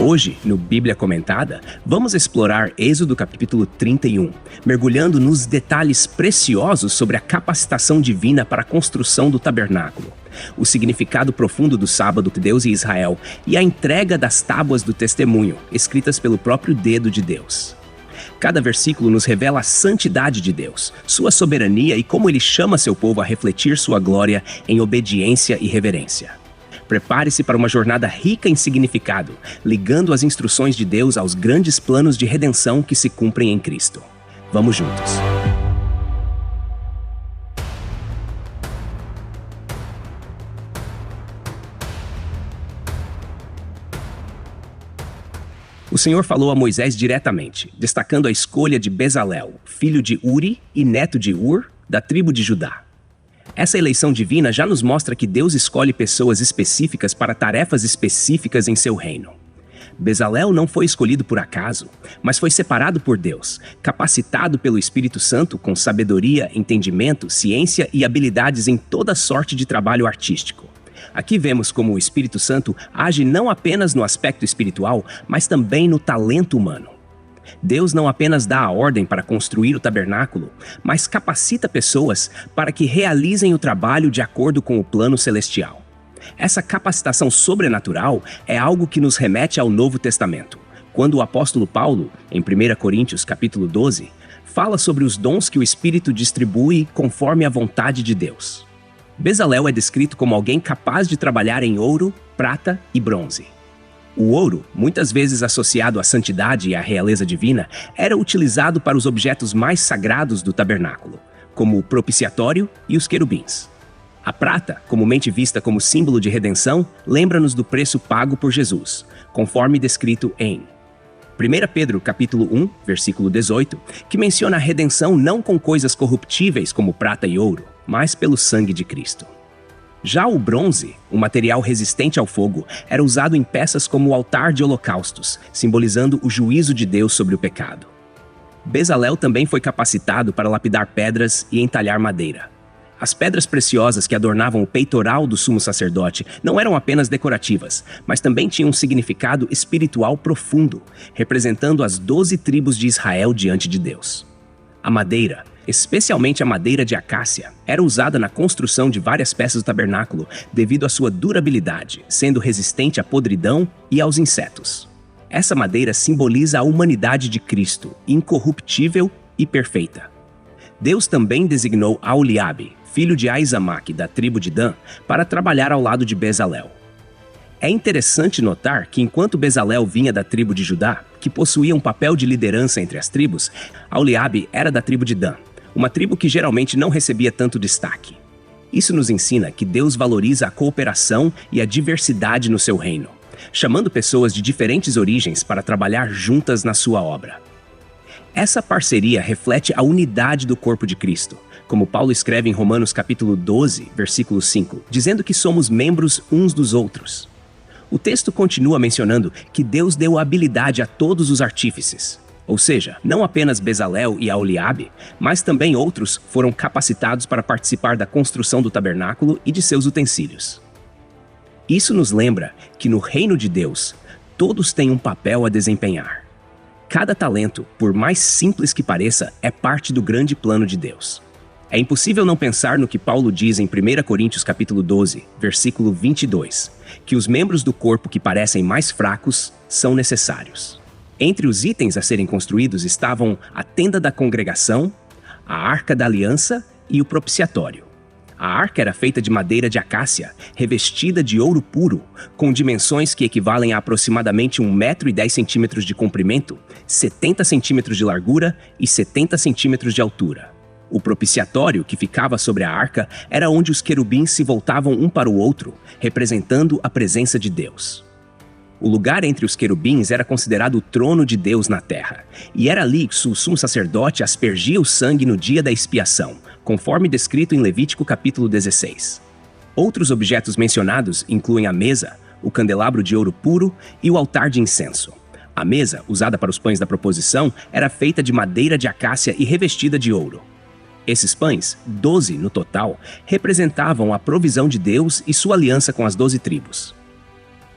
Hoje, no Bíblia Comentada, vamos explorar Êxodo capítulo 31, mergulhando nos detalhes preciosos sobre a capacitação divina para a construção do tabernáculo, o significado profundo do sábado de Deus e Israel e a entrega das tábuas do testemunho, escritas pelo próprio dedo de Deus. Cada versículo nos revela a santidade de Deus, sua soberania e como ele chama seu povo a refletir sua glória em obediência e reverência. Prepare-se para uma jornada rica em significado, ligando as instruções de Deus aos grandes planos de redenção que se cumprem em Cristo. Vamos juntos. O Senhor falou a Moisés diretamente, destacando a escolha de Bezalel, filho de Uri e neto de Ur, da tribo de Judá. Essa eleição divina já nos mostra que Deus escolhe pessoas específicas para tarefas específicas em seu reino. Bezalel não foi escolhido por acaso, mas foi separado por Deus, capacitado pelo Espírito Santo com sabedoria, entendimento, ciência e habilidades em toda sorte de trabalho artístico. Aqui vemos como o Espírito Santo age não apenas no aspecto espiritual, mas também no talento humano. Deus não apenas dá a ordem para construir o tabernáculo, mas capacita pessoas para que realizem o trabalho de acordo com o plano celestial. Essa capacitação sobrenatural é algo que nos remete ao Novo Testamento, quando o apóstolo Paulo, em 1 Coríntios capítulo 12, fala sobre os dons que o Espírito distribui conforme a vontade de Deus. Bezalel é descrito como alguém capaz de trabalhar em ouro, prata e bronze. O ouro, muitas vezes associado à santidade e à realeza divina, era utilizado para os objetos mais sagrados do tabernáculo, como o propiciatório e os querubins. A prata, comumente vista como símbolo de redenção, lembra-nos do preço pago por Jesus, conforme descrito em 1 Pedro capítulo 1, versículo 18, que menciona a redenção não com coisas corruptíveis como prata e ouro, mas pelo sangue de Cristo. Já o bronze, um material resistente ao fogo, era usado em peças como o altar de holocaustos, simbolizando o juízo de Deus sobre o pecado. Bezalel também foi capacitado para lapidar pedras e entalhar madeira. As pedras preciosas que adornavam o peitoral do sumo sacerdote não eram apenas decorativas, mas também tinham um significado espiritual profundo, representando as 12 tribos de Israel diante de Deus. A madeira, especialmente a madeira de acácia, era usada na construção de várias peças do tabernáculo devido à sua durabilidade, sendo resistente à podridão e aos insetos. Essa madeira simboliza a humanidade de Cristo, incorruptível e perfeita. Deus também designou Aholiabe, filho de Aizamaque, da tribo de Dan, para trabalhar ao lado de Bezalel. É interessante notar que enquanto Bezalel vinha da tribo de Judá, que possuía um papel de liderança entre as tribos, Aholiabe era da tribo de Dan, uma tribo que geralmente não recebia tanto destaque. Isso nos ensina que Deus valoriza a cooperação e a diversidade no seu reino, chamando pessoas de diferentes origens para trabalhar juntas na sua obra. Essa parceria reflete a unidade do corpo de Cristo, como Paulo escreve em Romanos capítulo 12, versículo 5, dizendo que somos membros uns dos outros. O texto continua mencionando que Deus deu habilidade a todos os artífices, ou seja, não apenas Bezalel e Aholiabe, mas também outros foram capacitados para participar da construção do tabernáculo e de seus utensílios. Isso nos lembra que no reino de Deus, todos têm um papel a desempenhar. Cada talento, por mais simples que pareça, é parte do grande plano de Deus. É impossível não pensar no que Paulo diz em 1 Coríntios capítulo 12, versículo 22, que os membros do corpo que parecem mais fracos são necessários. Entre os itens a serem construídos estavam a tenda da congregação, a arca da aliança e o propiciatório. A arca era feita de madeira de acácia, revestida de ouro puro, com dimensões que equivalem a aproximadamente 1,10 m de comprimento, 70 centímetros de largura e 70 centímetros de altura. O propiciatório, que ficava sobre a arca, era onde os querubins se voltavam um para o outro, representando a presença de Deus. O lugar entre os querubins era considerado o trono de Deus na terra, e era ali que o sumo sacerdote aspergia o sangue no dia da expiação, conforme descrito em Levítico capítulo 16. Outros objetos mencionados incluem a mesa, o candelabro de ouro puro e o altar de incenso. A mesa, usada para os pães da proposição, era feita de madeira de acácia e revestida de ouro. Esses pães, 12 no total, representavam a provisão de Deus e sua aliança com as 12 tribos.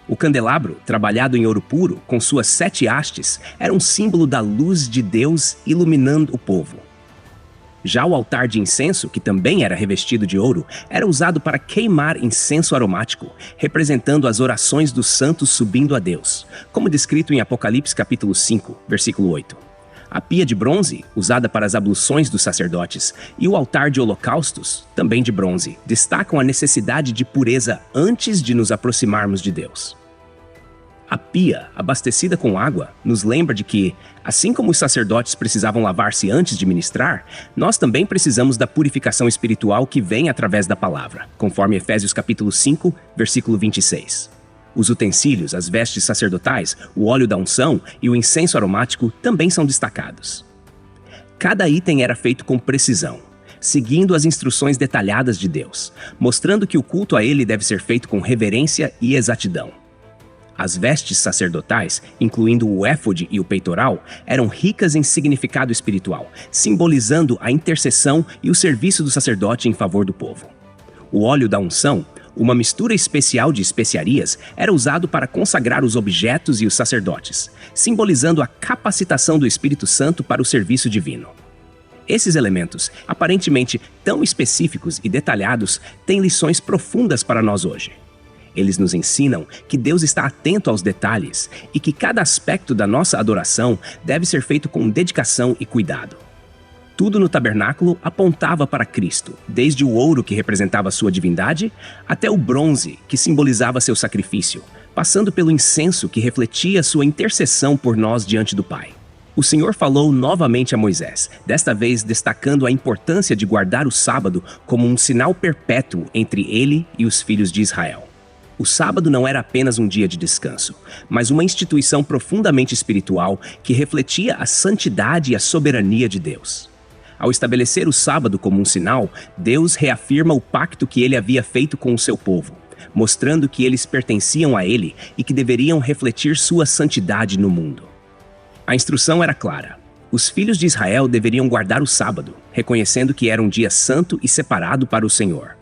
O candelabro, trabalhado em ouro puro, com suas 7 hastes, era um símbolo da luz de Deus iluminando o povo. Já o altar de incenso, que também era revestido de ouro, era usado para queimar incenso aromático, representando as orações dos santos subindo a Deus, como descrito em Apocalipse capítulo 5, versículo 8. A pia de bronze, usada para as abluções dos sacerdotes, e o altar de holocaustos, também de bronze, destacam a necessidade de pureza antes de nos aproximarmos de Deus. A pia, abastecida com água, nos lembra de que, assim como os sacerdotes precisavam lavar-se antes de ministrar, nós também precisamos da purificação espiritual que vem através da palavra, conforme Efésios capítulo 5, versículo 26. Os utensílios, as vestes sacerdotais, o óleo da unção e o incenso aromático também são destacados. Cada item era feito com precisão, seguindo as instruções detalhadas de Deus, mostrando que o culto a Ele deve ser feito com reverência e exatidão. As vestes sacerdotais, incluindo o éfode e o peitoral, eram ricas em significado espiritual, simbolizando a intercessão e o serviço do sacerdote em favor do povo. O óleo da unção, uma mistura especial de especiarias, era usado para consagrar os objetos e os sacerdotes, simbolizando a capacitação do Espírito Santo para o serviço divino. Esses elementos, aparentemente tão específicos e detalhados, têm lições profundas para nós hoje. Eles nos ensinam que Deus está atento aos detalhes e que cada aspecto da nossa adoração deve ser feito com dedicação e cuidado. Tudo no tabernáculo apontava para Cristo, desde o ouro que representava sua divindade, até o bronze que simbolizava seu sacrifício, passando pelo incenso que refletia sua intercessão por nós diante do Pai. O Senhor falou novamente a Moisés, desta vez destacando a importância de guardar o sábado como um sinal perpétuo entre ele e os filhos de Israel. O sábado não era apenas um dia de descanso, mas uma instituição profundamente espiritual que refletia a santidade e a soberania de Deus. Ao estabelecer o sábado como um sinal, Deus reafirma o pacto que ele havia feito com o seu povo, mostrando que eles pertenciam a ele e que deveriam refletir sua santidade no mundo. A instrução era clara. Os filhos de Israel deveriam guardar o sábado, reconhecendo que era um dia santo e separado para o Senhor.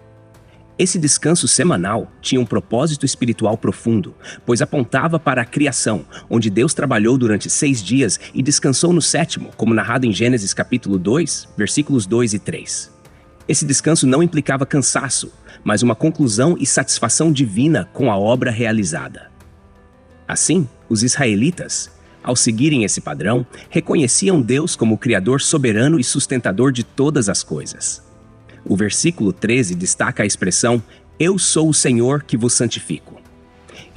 Esse descanso semanal tinha um propósito espiritual profundo, pois apontava para a criação, onde Deus trabalhou durante 6 dias e descansou no 7º, como narrado em Gênesis capítulo 2, versículos 2 e 3. Esse descanso não implicava cansaço, mas uma conclusão e satisfação divina com a obra realizada. Assim, os israelitas, ao seguirem esse padrão, reconheciam Deus como o Criador soberano e sustentador de todas as coisas. O versículo 13 destaca a expressão "Eu sou o Senhor que vos santifico".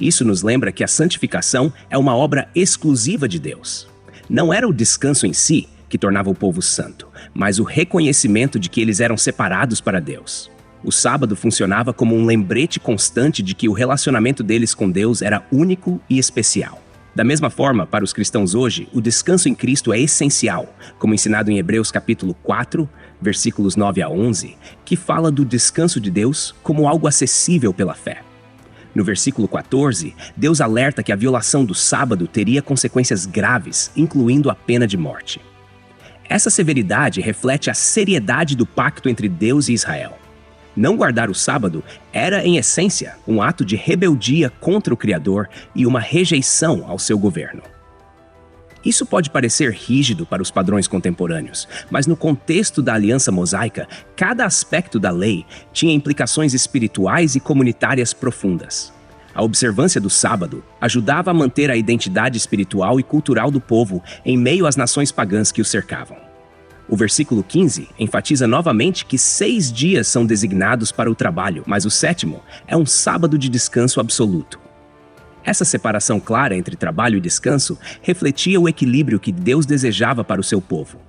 Isso nos lembra que a santificação é uma obra exclusiva de Deus. Não era o descanso em si que tornava o povo santo, mas o reconhecimento de que eles eram separados para Deus. O sábado funcionava como um lembrete constante de que o relacionamento deles com Deus era único e especial. Da mesma forma, para os cristãos hoje, o descanso em Cristo é essencial, como ensinado em Hebreus capítulo 4, versículos 9 a 11, que fala do descanso de Deus como algo acessível pela fé. No versículo 14, Deus alerta que a violação do sábado teria consequências graves, incluindo a pena de morte. Essa severidade reflete a seriedade do pacto entre Deus e Israel. Não guardar o sábado era, em essência, um ato de rebeldia contra o Criador e uma rejeição ao seu governo. Isso pode parecer rígido para os padrões contemporâneos, mas no contexto da aliança mosaica, cada aspecto da lei tinha implicações espirituais e comunitárias profundas. A observância do sábado ajudava a manter a identidade espiritual e cultural do povo em meio às nações pagãs que o cercavam. O versículo 15 enfatiza novamente que 6 dias são designados para o trabalho, mas o 7º é um sábado de descanso absoluto. Essa separação clara entre trabalho e descanso refletia o equilíbrio que Deus desejava para o seu povo.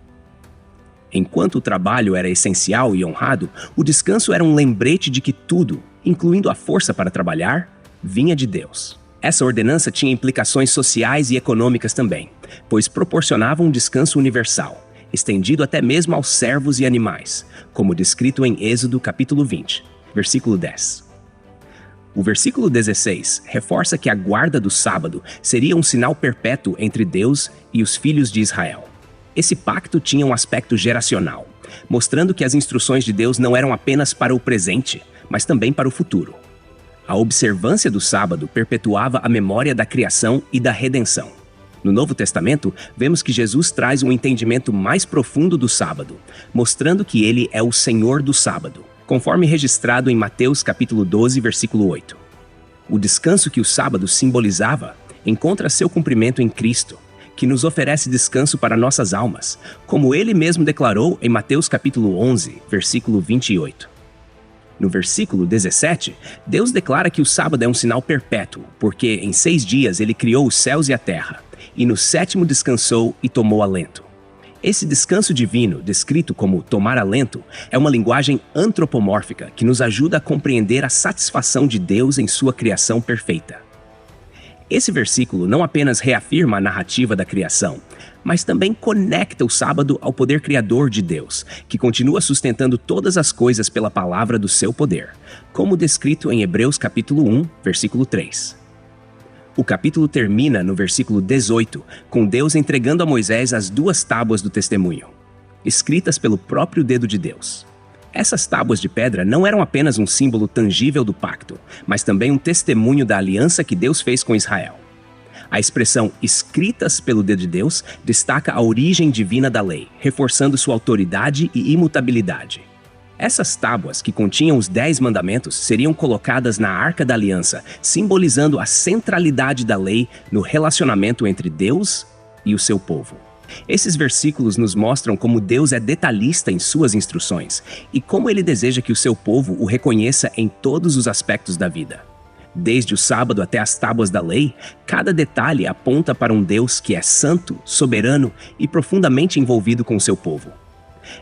Enquanto o trabalho era essencial e honrado, o descanso era um lembrete de que tudo, incluindo a força para trabalhar, vinha de Deus. Essa ordenança tinha implicações sociais e econômicas também, pois proporcionava um descanso universal, estendido até mesmo aos servos e animais, como descrito em Êxodo capítulo 20, versículo 10. O versículo 16 reforça que a guarda do sábado seria um sinal perpétuo entre Deus e os filhos de Israel. Esse pacto tinha um aspecto geracional, mostrando que as instruções de Deus não eram apenas para o presente, mas também para o futuro. A observância do sábado perpetuava a memória da criação e da redenção. No Novo Testamento, vemos que Jesus traz um entendimento mais profundo do sábado, mostrando que ele é o Senhor do sábado, conforme registrado em Mateus capítulo 12, versículo 8. O descanso que o sábado simbolizava encontra seu cumprimento em Cristo, que nos oferece descanso para nossas almas, como ele mesmo declarou em Mateus capítulo 11, versículo 28. No versículo 17, Deus declara que o sábado é um sinal perpétuo, porque em 6 dias ele criou os céus e a terra, e no 7º descansou e tomou alento. Esse descanso divino, descrito como tomar alento, é uma linguagem antropomórfica que nos ajuda a compreender a satisfação de Deus em sua criação perfeita. Esse versículo não apenas reafirma a narrativa da criação, mas também conecta o sábado ao poder criador de Deus, que continua sustentando todas as coisas pela palavra do seu poder, como descrito em Hebreus capítulo 1, versículo 3. O capítulo termina no versículo 18, com Deus entregando a Moisés as 2 tábuas do testemunho, escritas pelo próprio dedo de Deus. Essas tábuas de pedra não eram apenas um símbolo tangível do pacto, mas também um testemunho da aliança que Deus fez com Israel. A expressão escritas pelo dedo de Deus destaca a origem divina da lei, reforçando sua autoridade e imutabilidade. Essas tábuas, que continham os 10 mandamentos, seriam colocadas na Arca da Aliança, simbolizando a centralidade da lei no relacionamento entre Deus e o seu povo. Esses versículos nos mostram como Deus é detalhista em suas instruções e como ele deseja que o seu povo o reconheça em todos os aspectos da vida. Desde o sábado até as tábuas da lei, cada detalhe aponta para um Deus que é santo, soberano e profundamente envolvido com o seu povo.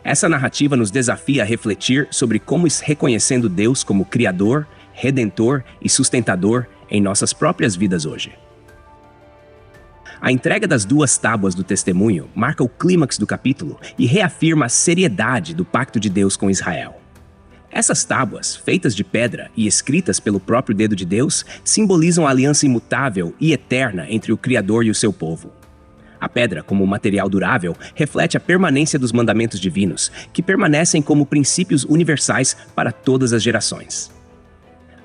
Essa narrativa nos desafia a refletir sobre como reconhecendo Deus como Criador, Redentor e Sustentador em nossas próprias vidas hoje. A entrega das 2 tábuas do testemunho marca o clímax do capítulo e reafirma a seriedade do pacto de Deus com Israel. Essas tábuas, feitas de pedra e escritas pelo próprio dedo de Deus, simbolizam a aliança imutável e eterna entre o Criador e o seu povo. A pedra, como material durável, reflete a permanência dos mandamentos divinos, que permanecem como princípios universais para todas as gerações.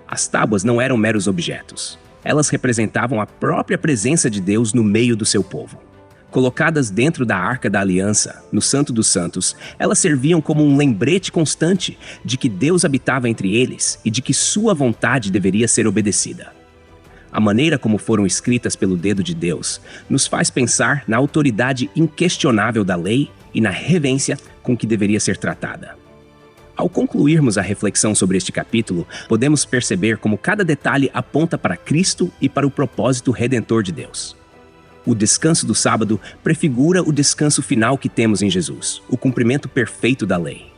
As tábuas não eram meros objetos. Elas representavam a própria presença de Deus no meio do seu povo. Colocadas dentro da Arca da Aliança, no Santo dos Santos, elas serviam como um lembrete constante de que Deus habitava entre eles e de que sua vontade deveria ser obedecida. A maneira como foram escritas pelo dedo de Deus nos faz pensar na autoridade inquestionável da lei e na reverência com que deveria ser tratada. Ao concluirmos a reflexão sobre este capítulo, podemos perceber como cada detalhe aponta para Cristo e para o propósito redentor de Deus. O descanso do sábado prefigura o descanso final que temos em Jesus, o cumprimento perfeito da lei.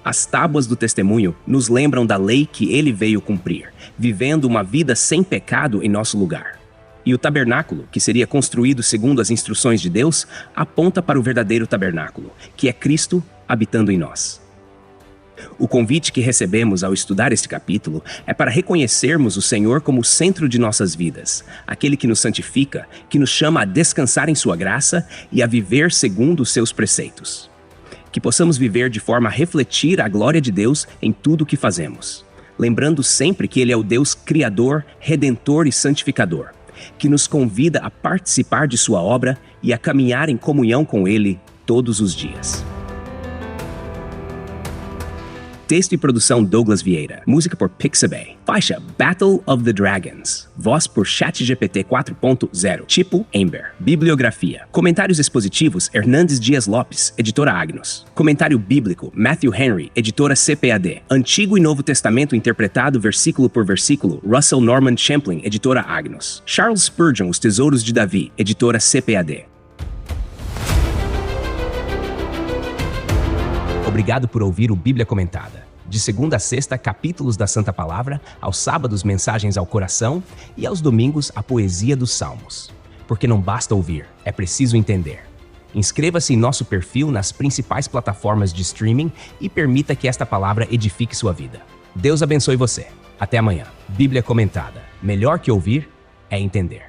As tábuas do testemunho nos lembram da lei que ele veio cumprir, vivendo uma vida sem pecado em nosso lugar. E o tabernáculo, que seria construído segundo as instruções de Deus, aponta para o verdadeiro tabernáculo, que é Cristo habitando em nós. O convite que recebemos ao estudar este capítulo é para reconhecermos o Senhor como o centro de nossas vidas, aquele que nos santifica, que nos chama a descansar em sua graça e a viver segundo os seus preceitos. Que possamos viver de forma a refletir a glória de Deus em tudo o que fazemos, lembrando sempre que Ele é o Deus Criador, Redentor e Santificador, que nos convida a participar de sua obra e a caminhar em comunhão com Ele todos os dias. Texto e produção Douglas Vieira. Música por Pixabay. Faixa Battle of the Dragons. Voz por ChatGPT 4.0. Tipo Ember. Bibliografia. Comentários expositivos Hernandes Dias Lopes, editora Agnos. Comentário bíblico Matthew Henry, editora CPAD. Antigo e Novo Testamento interpretado versículo por versículo Russell Norman Champlin, editora Agnos. Charles Spurgeon, Os Tesouros de Davi, editora CPAD. Obrigado por ouvir o Bíblia Comentada. De segunda a sexta, capítulos da Santa Palavra, aos sábados, mensagens ao coração e aos domingos, a poesia dos Salmos. Porque não basta ouvir, é preciso entender. Inscreva-se em nosso perfil nas principais plataformas de streaming e permita que esta palavra edifique sua vida. Deus abençoe você. Até amanhã. Bíblia Comentada. Melhor que ouvir é entender.